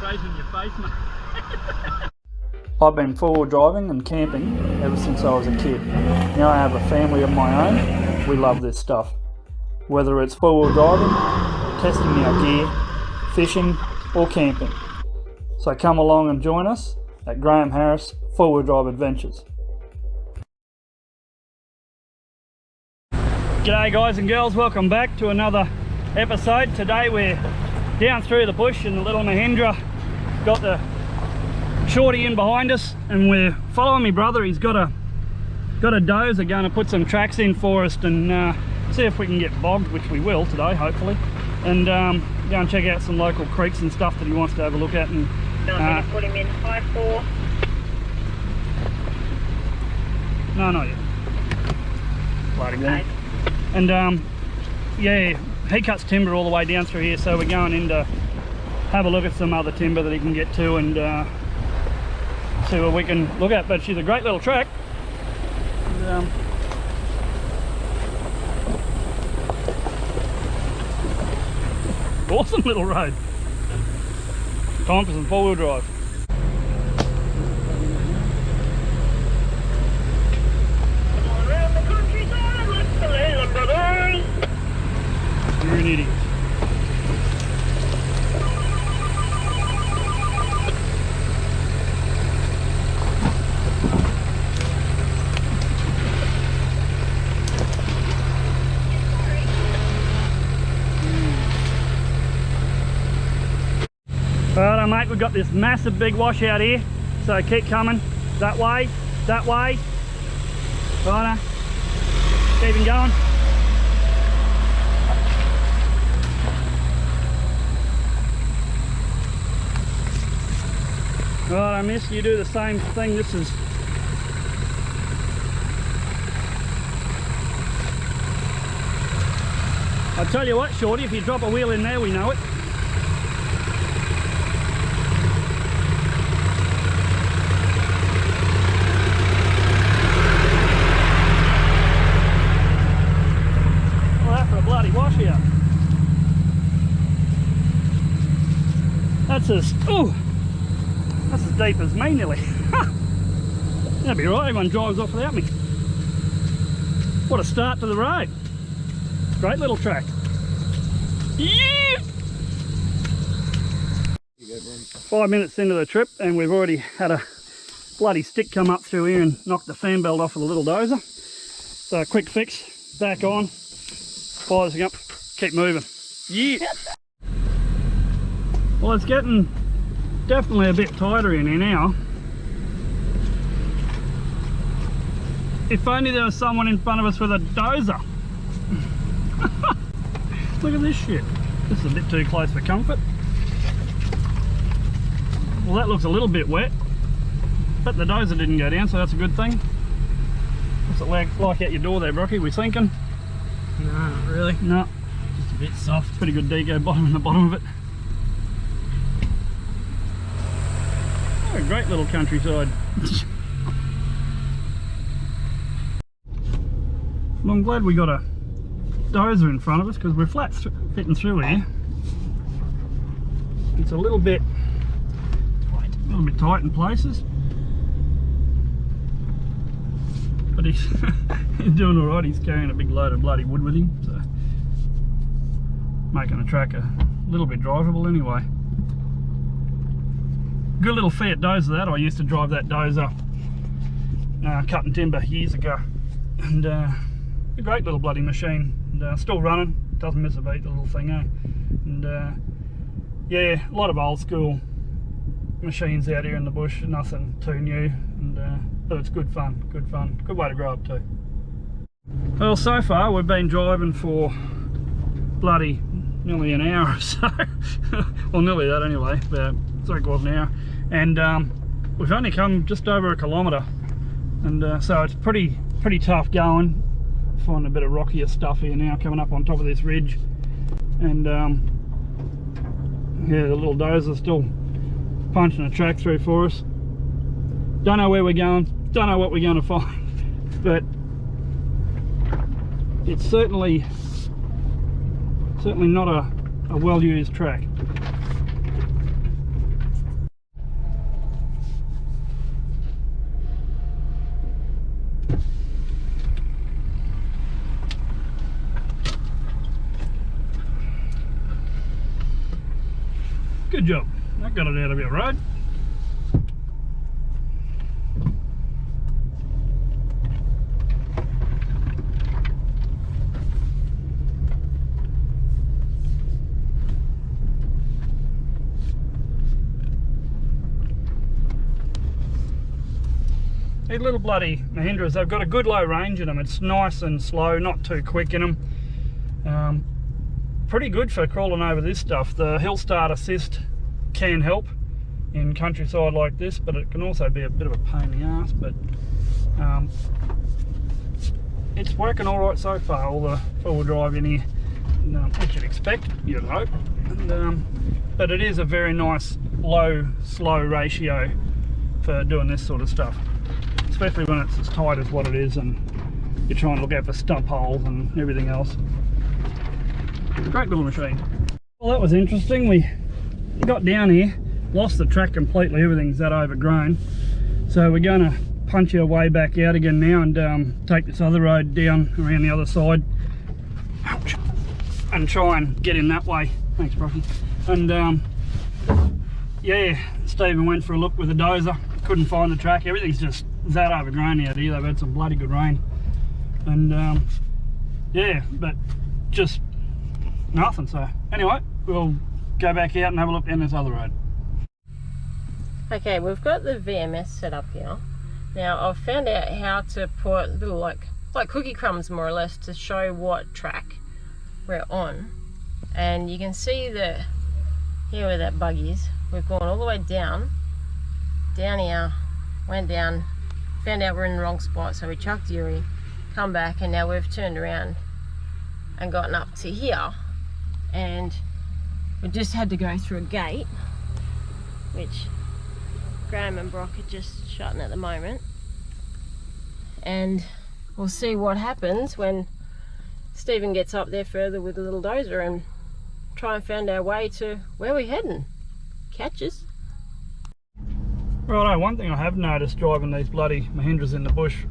straight in your face, mate. I've been four-wheel driving and camping ever since I was a kid. Now I have a family of my own. We love this stuff. Whether it's four-wheel driving, testing our gear, fishing or camping. So come along and join us at Graham Harris Four-Wheel Drive Adventures. G'day guys and girls, welcome back to another episode. Today we're down through the bush in the little Mahindra. Got the Shorty in behind us and we're following my brother. He's got a dozer going to put some tracks in for us and see if we can get bogged, which we will today hopefully, and go and check out some local creeks and stuff that he wants to have a look at. And put him in 5-4. No, not yet. Bloody good. Okay. And yeah, he cuts timber all the way down through here, so we're going in to have a look at some other timber that he can get to and see what we can look at. But she's a great little track. And, awesome little road. Time for some four-wheel drive. Around the countryside, let's play the brothers. You're an idiot. Righto mate, we've got this massive big washout here, so keep coming that way, that way. Righto, keeping going. Righto miss, you do the same thing. This is I tell you what, Shorty, if you drop a wheel in there, we know it. Bloody washout. That's as deep as me nearly. That'd be right, everyone drives off without me. What a start to the road. Great little track. Yeah! 5 minutes into the trip and we've already had a bloody stick come up through here and knock the fan belt off of the little dozer. So a quick fix, back on. Fire this thing up, keep moving. Yeah. Well, it's getting definitely a bit tighter in here now. If only there was someone in front of us with a dozer. Look at this shit. This is a bit too close for comfort. Well, that looks a little bit wet, but the dozer didn't go down, so that's a good thing. What's it like out your door there, Brocky? We sinking? No, not really. No. Just a bit soft. Pretty good deco bottom in the bottom of it. Oh, a great little countryside. Well, I'm glad we got a dozer in front of us because we're flat fitting through here. It's a little bit tight in places. But he's doing all right. He's carrying a big load of bloody wood with him, so making the track a little bit drivable anyway. Good little Fiat dozer that. I used to drive that dozer cutting timber years ago, and a great little bloody machine, and still running. Doesn't miss a beat, the little thing, eh? And yeah, a lot of old school machines out here in the bush, nothing too new, and but it's good fun, good way to grow up too. Well, so far we've been driving for bloody nearly an hour or so. Well, nearly that anyway, about 3/4 an hour, and we've only come just over a kilometre, and so it's pretty tough going. Finding a bit of rockier stuff here now, coming up on top of this ridge, and yeah, the little dozer's still punching a track through for us. Don't know where we're going, don't know what we're going to find, but it's certainly not a well-used track. Good job. That got it out of your road. These little bloody Mahindras, they've got a good low range in them. It's nice and slow, not too quick in them. Pretty good for crawling over this stuff. The hill start assist can help in countryside like this, but it can also be a bit of a pain in the ass. But it's working all right so far, all the four-wheel drive in here, which you'd expect, you'd hope. But it is a very nice low slow ratio for doing this sort of stuff, especially when it's as tight as what it is and you're trying to look out for stump holes and everything else. Great little machine. Well, that was interesting. We got down here, lost the track completely, everything's that overgrown, so we're going to punch our way back out again now and take this other road down around the other side. Ouch. And try and get in that way. Thanks, Brocky. And yeah, Stephen went for a look with a dozer, couldn't find the track. Everything's just that overgrown out here. They've had some bloody good rain, and yeah, but just nothing. So anyway, we'll go back out and have a look down this other road. Okay, we've got the VMS set up here. Now I've found out how to put little like cookie crumbs more or less to show what track we're on, and you can see that here where that bug is, we've gone all the way down here, went down, found out we're in the wrong spot, so we chucked Yuri, come back, and now we've turned around and gotten up to here, and we just had to go through a gate, which Graham and Brock are just shutting at the moment, and we'll see what happens when Stephen gets up there further with the little dozer and try and find our way to where we're heading. Catches. Righto, one thing I have noticed driving these bloody Mahindras in the bush,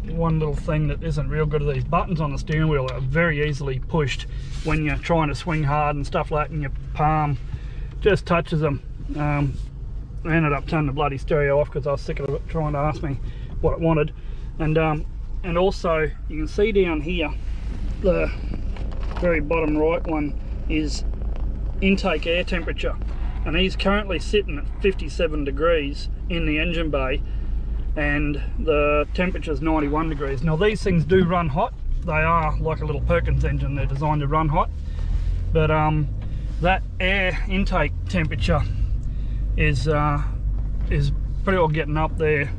one little thing that isn't real good are these buttons on the steering wheel are very easily pushed when you're trying to swing hard and stuff like that, and your palm just touches them. I ended up turning the bloody stereo off because I was sick of it trying to ask me what it wanted. And also you can see down here, the very bottom right one is intake air temperature, and he's currently sitting at 57 degrees in the engine bay, and the temperature's 91 degrees. Now these things do run hot. They are like a little Perkins engine, they're designed to run hot, but that air intake temperature is pretty well getting up there,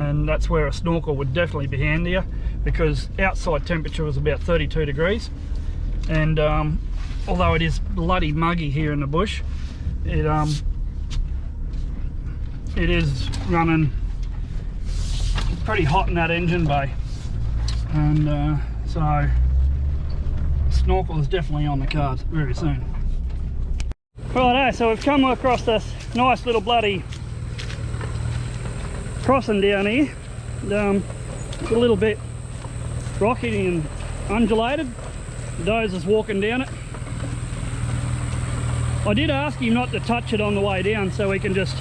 and that's where a snorkel would definitely be handier, because outside temperature was about 32 degrees, and although it is bloody muggy here in the bush, it is running pretty hot in that engine bay, and so snorkel is definitely on the cards very soon. Righto, so we've come across this nice little bloody crossing down here. It's a little bit rocky and undulated. The dozer's walking down it. I did ask him not to touch it on the way down so we can just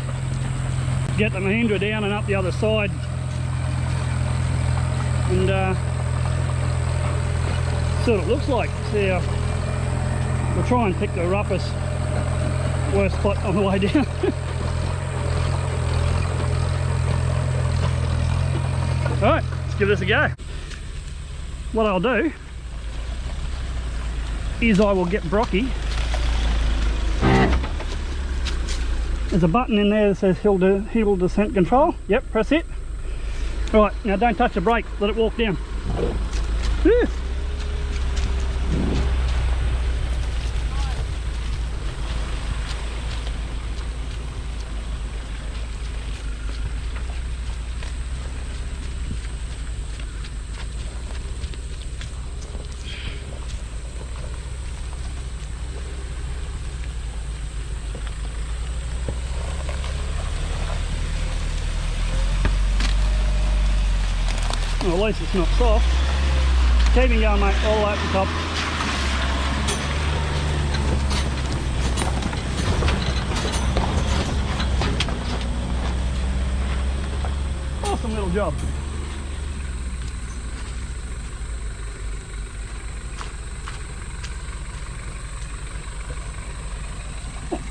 get the Mahindra down and up the other side, and see what it looks like. See, we'll try and pick the roughest, worst spot on the way down. Alright, let's give this a go. What I'll do is I will get Brocky. There's a button in there that says hill descent control. Yep, press it. Right, now don't touch the brake, let it walk down. Whew. Well, at least it's not soft. Keep me going, mate, all the way up the top. Good job.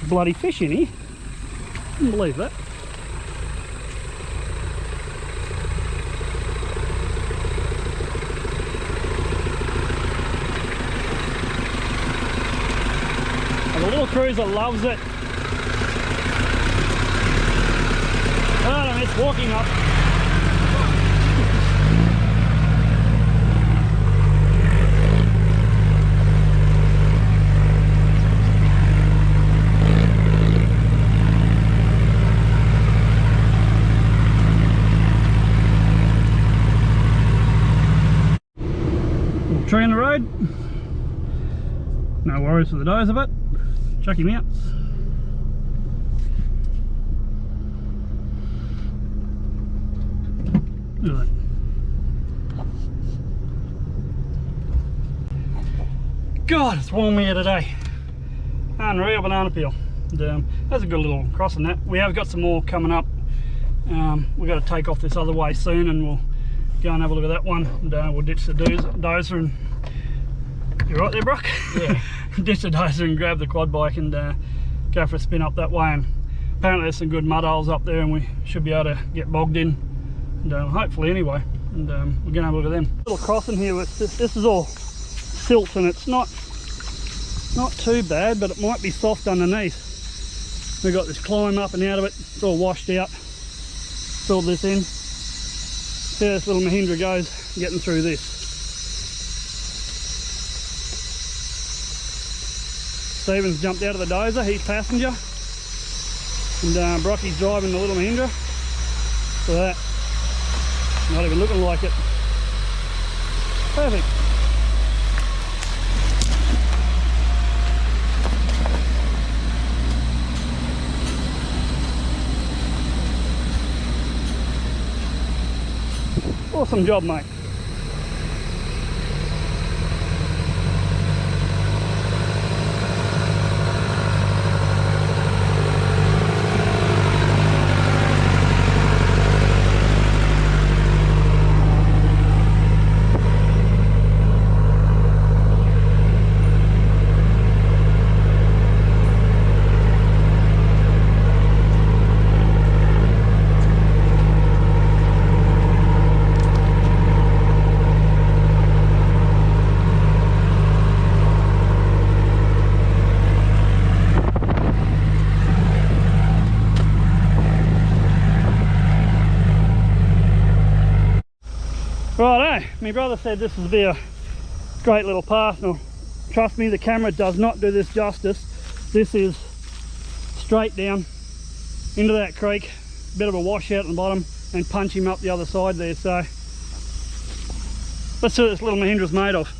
Bloody fish in here. Couldn't believe that. And the little cruiser loves it. Oh, I miss walking up. Tree in the road, no worries for the doze of it. Chuck him out. Look at that. God, it's warm here today. Unreal banana peel. And, that's a good little crossing that. We have got some more coming up. We've got to take off this other way soon, and we'll go and have a look at that one, and we'll ditch the dozer and... You right there, Brock? Yeah. Ditch the dozer and grab the quad bike and go for a spin up that way. And apparently there's some good mud holes up there, and we should be able to get bogged in, and hopefully anyway. And we're going to have a look at them. Little crossing here with this is all silt, and it's not too bad, but it might be soft underneath. We've got this climb up and out of it. It's all washed out. Filled this in. See how this little Mahindra goes getting through this. Stephen's jumped out of the dozer, he's passenger, and Brocky's driving the little Mahindra. So that, not even looking like it. Perfect. Awesome job, mate. Righto, my brother said this would be a great little path. Now, trust me, the camera does not do this justice. This is straight down into that creek, bit of a washout at the bottom, and punch him up the other side there. So let's see what this little Mahindra's made of.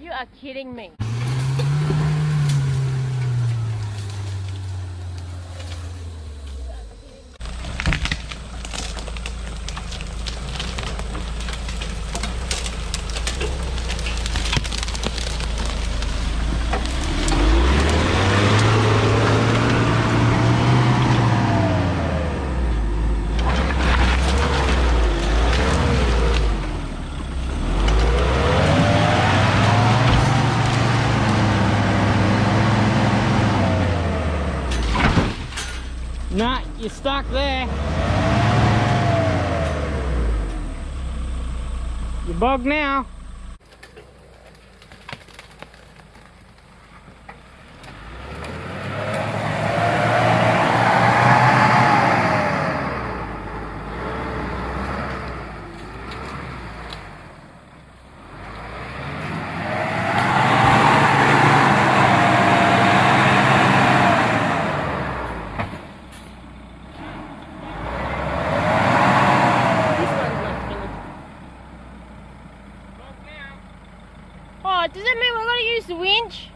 You are kidding me. Nah, you're stuck there. You're bogged now. Oh, does that mean we've got to use the winch?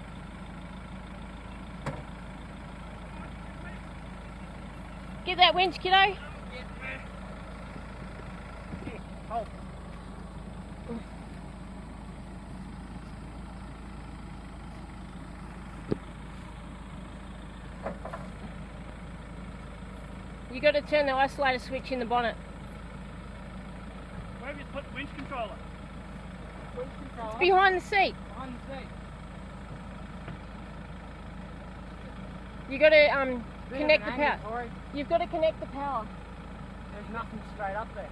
Get that winch, kiddo. Oh. You got to turn the isolator switch in the bonnet. Where have you put the winch controller? Winch controller. It's behind the seat. Behind the seat. You got to connect the Bit of an power. angle, Corey. You've got to connect the power. There's nothing straight up there.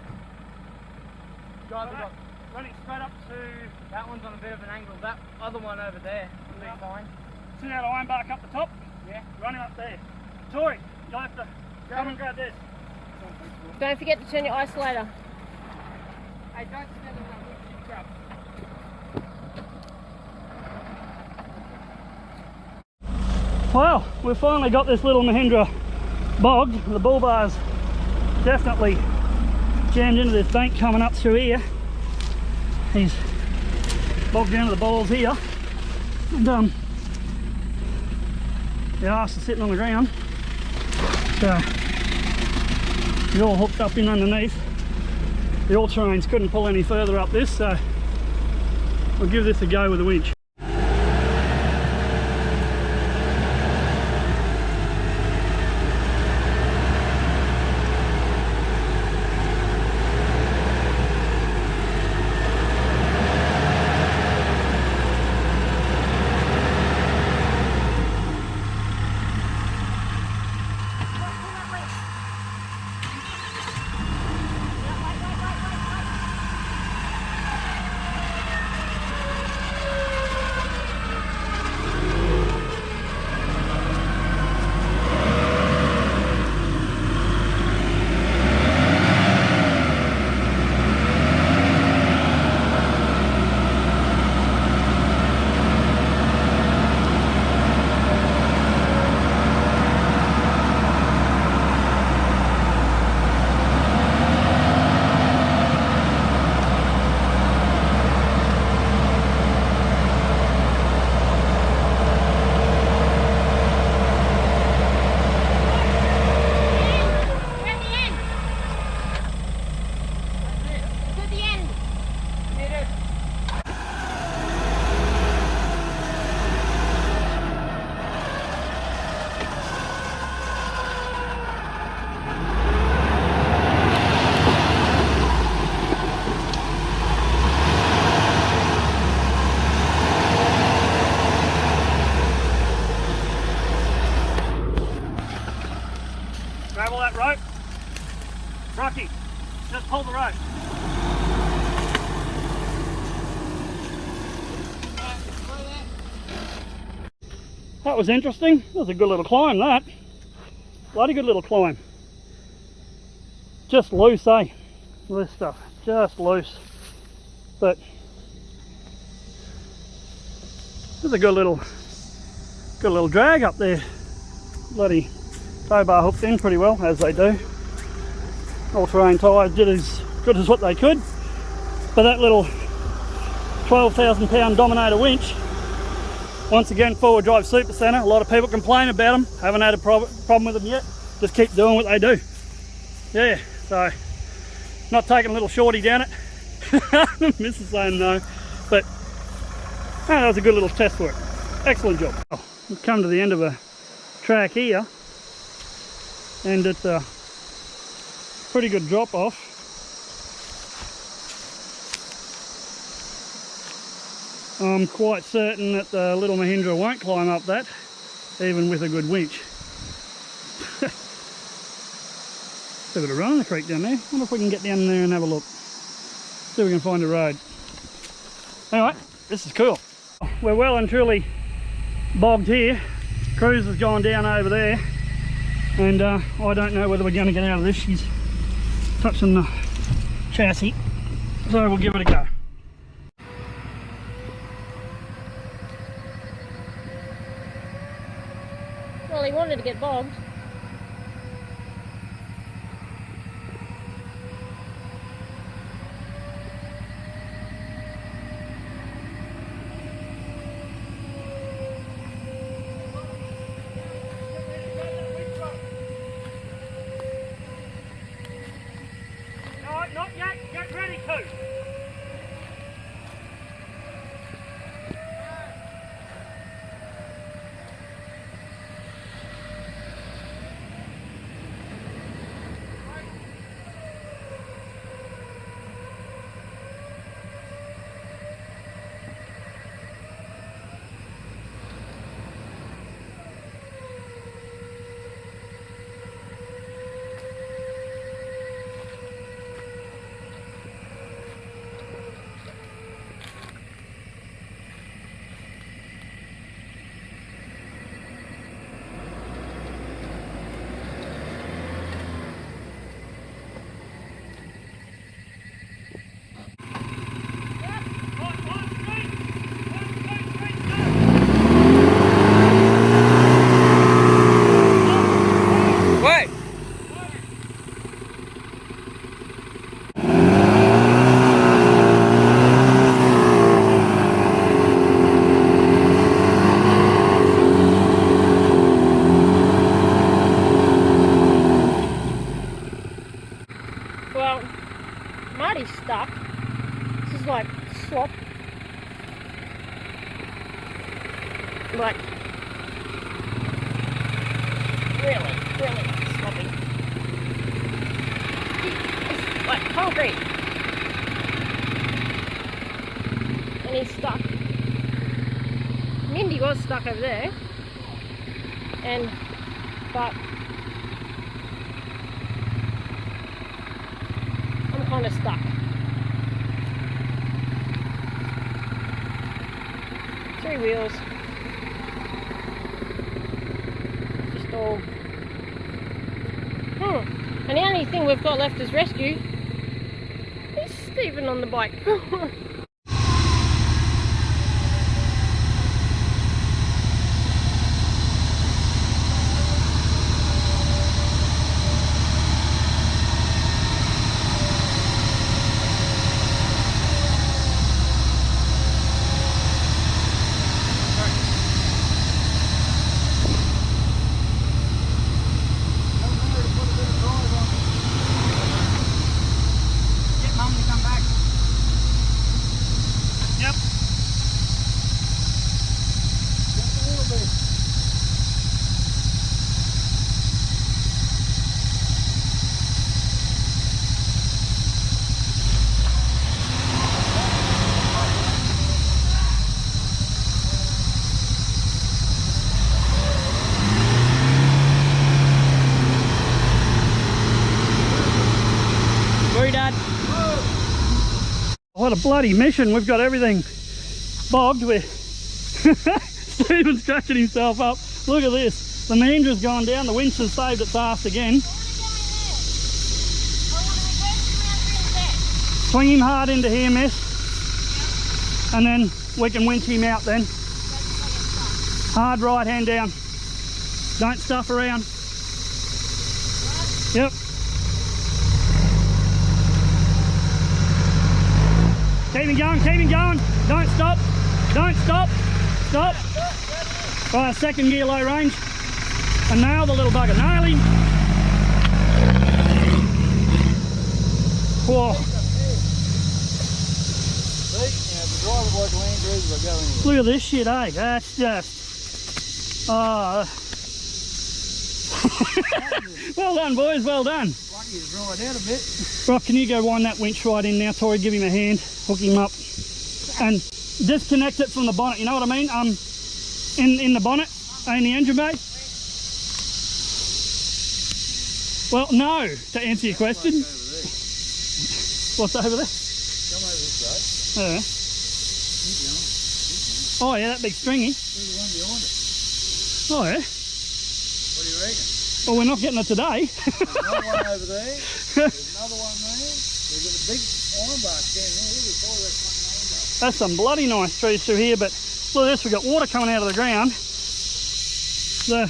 Driver got Run it straight up to... that one's on a bit of an angle. That other one over there will be fine. See that iron bark up the top? Yeah. Run him up there. Tori, you'll have to come and grab this. Don't forget to turn your isolator. Hey, don't stand on that winch trap. Well, we've finally got this little Mahindra bogged. The bull bar's definitely jammed into this bank coming up through here. He's bogged down to the balls here. And the arse is sitting on the ground. So he's all hooked up in underneath. The all-terrains couldn't pull any further up this, so we'll give this a go with a winch. Grab all that rope. Rocky, just pull the rope. That was interesting. That was a good little climb, that. Bloody good little climb. Just loose, eh? This stuff, just loose. But there's a good little drag up there. Bloody tow bar hooked in pretty well, as they do. All-terrain tyres did as good as what they could. But that little 12,000 pound Dominator winch, once again, four-wheel drive super centre. A lot of people complain about them. Haven't had a problem with them yet. Just keep doing what they do. Yeah, so not taking a little shorty down it. Mrs. saying no, but that was a good little test for it. Excellent job. We've come to the end of a track here, and it's a pretty good drop off. I'm quite certain that the little Mahindra won't climb up that, even with a good winch. Still got a run in the creek down there. I wonder if we can get down there and have a look. See if we can find a road. Anyway, this is cool. We're well and truly bogged here. Cruz has gone down over there, and I don't know whether we're going to get out of this. She's touching the chassis, so we'll give it a go. Well, he wanted to get bogged. This is like slop. Like really sloppy. It's like concrete. And he's stuck. Mindy was stuck over there. But I'm kind of stuck. 3 wheels. Just all. And the only thing we've got left is rescue. Is Stephen on the bike. What a bloody mission. We've got everything bogged with. Stephen's cracking himself up. Look at this. The Mahindra's gone down. The winch has saved its ass again. Swing him hard into here, miss. And then we can winch him out then. Hard right hand down. Don't stuff around. Yep. Keep him going, keep him going. Don't stop. Don't stop. Stop. Right, second gear low range. And nail the little bugger. Nail him. Whoa. Look at this shit, eh? That's just... Oh. Well done, boys, well done. Rock, can you go wind that winch right in now, Tori? Give him a hand, hook him up, and disconnect it from the bonnet. You know what I mean? In the bonnet, in the engine bay. Well, no, to answer your question. What's over there? Come over this way. Yeah. Oh yeah, that big stringy. There's the one behind it. Oh yeah. What do you reckon? Well, we're not getting it today. There's another one over there. There's another one there. We've got a big iron bar standing there. Look at all that fucking iron bar. That's some bloody nice trees through here, but look at this, we've got water coming out of the ground. The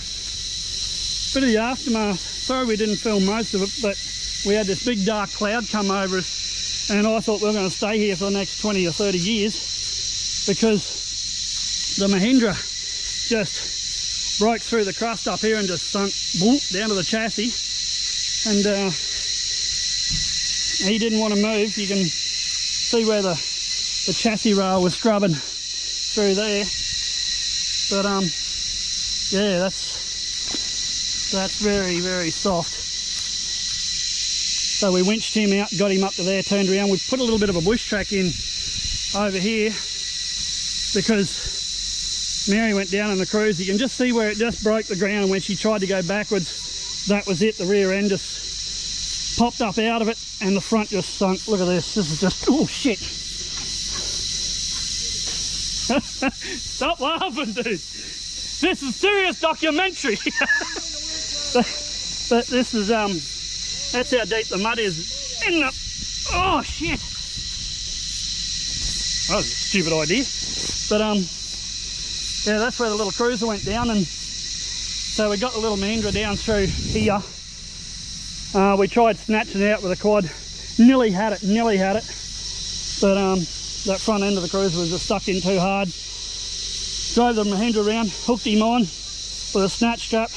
bit of the aftermath. Sorry we didn't film most of it, but we had this big dark cloud come over us, and I thought we were going to stay here for the next 20 or 30 years because the Mahindra just broke through the crust up here and just sunk down to the chassis, and he didn't want to move. You can see where the chassis rail was scrubbing through there, but yeah, that's very, very soft. So we winched him out, got him up to there, turned around. We put a little bit of a bush track in over here because Mary went down in the cruise. You can just see where it just broke the ground. When she tried to go backwards, that was it. The rear end just popped up out of it and the front just sunk. Look at this. This is just, oh shit. Stop laughing, dude. This is serious documentary. But this is, that's how deep the mud is in the, oh shit. That was a stupid idea. But yeah, that's where the little cruiser went down, and so we got the little Mahindra down through here. We tried snatching it out with a quad, nearly had it, but that front end of the cruiser was just stuck in too hard. Drove the Mahindra around, hooked him on with a snatch strap,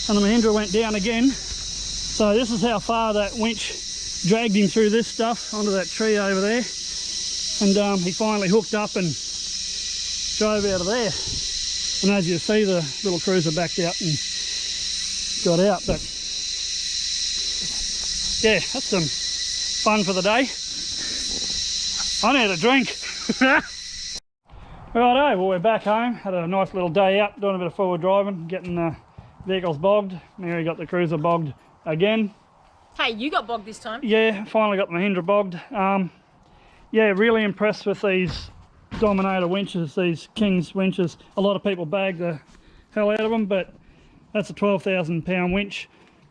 and the Mahindra went down again. So this is how far that winch dragged him through this stuff onto that tree over there. And he finally hooked up and drove out of there. And as you see, the little cruiser backed out and got out. But yeah, that's some fun for the day. I need a drink. Righto, well, we're back home. Had a nice little day out, doing a bit of forward driving, getting the vehicles bogged. Mary got the cruiser bogged again. Hey, you got bogged this time. Yeah, finally got the Mahindra bogged. Yeah, really impressed with these Dominator winches, these King's winches. A lot of people bag the hell out of them, but that's a 12,000 pound winch,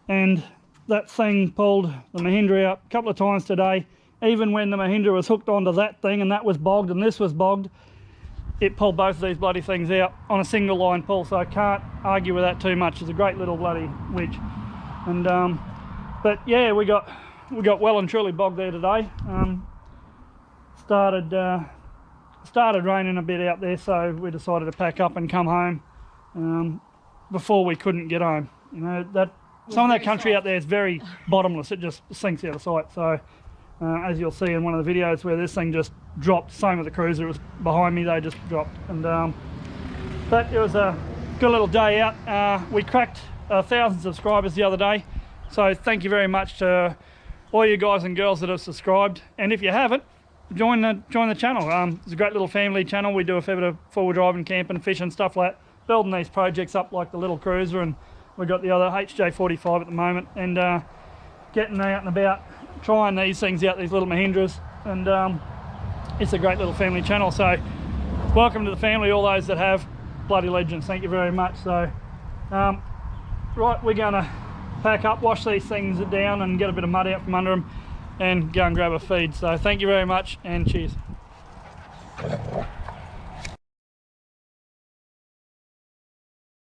and that thing pulled the Mahindra out a couple of times today. Even when the Mahindra was hooked onto that thing and that was bogged and this was bogged, it pulled both of these bloody things out on a single line pull, so I can't argue with that too much. It's a great little bloody winch. And but yeah, we got well and truly bogged there today. Started raining a bit out there, so we decided to pack up and come home before we couldn't get home. You know, that some of that country out there is very bottomless. It just sinks out of sight. So as you'll see in one of the videos where this thing just dropped, same with the cruiser, it was behind me, they just dropped. And but it was a good little day out. We cracked 1,000 subscribers the other day, so thank you very much to all you guys and girls that have subscribed. And if you haven't, join the channel. It's a great little family channel. We do a fair bit of forward driving, camping, fishing, stuff like that, building these projects up like the little cruiser, and we've got the other HJ45 at the moment, and getting out and about, trying these things out, these little Mahindras, and it's a great little family channel. So welcome to the family, all those that have. Bloody legends, thank you very much. So right, we're gonna pack up, wash these things down and get a bit of mud out from under them and go and grab a feed. So thank you very much, and cheers.